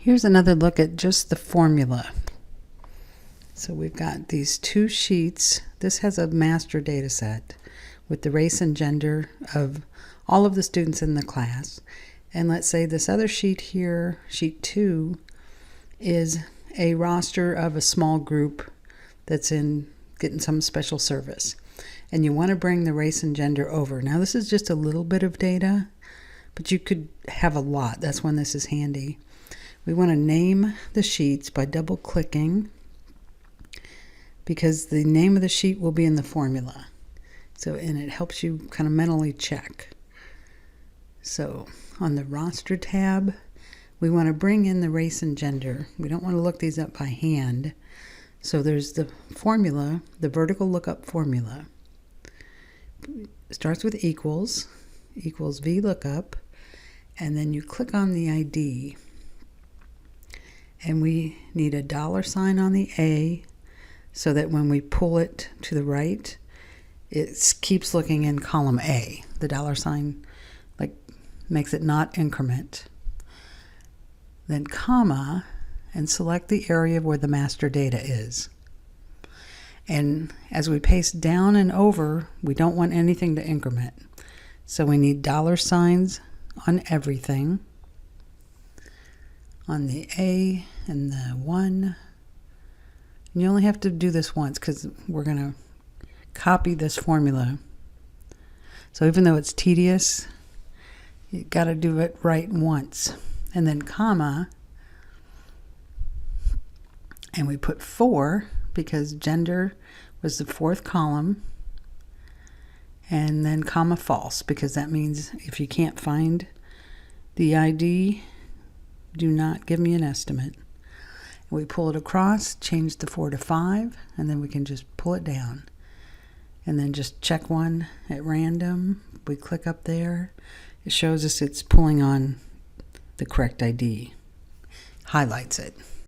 Here's another look at just the formula. So we've got these two sheets. This has a master data set with the race and gender of all of the students in the class. And let's say this other sheet here, sheet 2, is a roster of a small group that's in getting some special service. And you want to bring the race and gender over. Now this is just a little bit of data, but you could have a lot. That's when this is handy. We want to name the sheets by double clicking, because the name of the sheet will be in the formula. So, and it helps you kind of mentally check. So on the roster tab, we want to bring in the race and gender. We don't want to look these up by hand. So there's the formula, the vertical lookup formula. It starts with equals vlookup, and then you click on the ID. And we need a $ on the A, so that when we pull it to the right, it keeps looking in column A. The $ like makes it not increment. Then comma, and select the area where the master data is. And as we paste down and over, we don't want anything to increment. So we need $ on everything. On the A and the 1. And you only have to do this once because we're going to copy this formula. So even though it's tedious, you got to do it right once. And then comma, and we put 4 because gender was the 4th column, and then comma false, because that means if you can't find the ID, do not give me an estimate. We pull it across, change the 4 to 5, and then we can just pull it down. And then just check one at random. We click up there. It shows us it's pulling on the correct ID. Highlights it.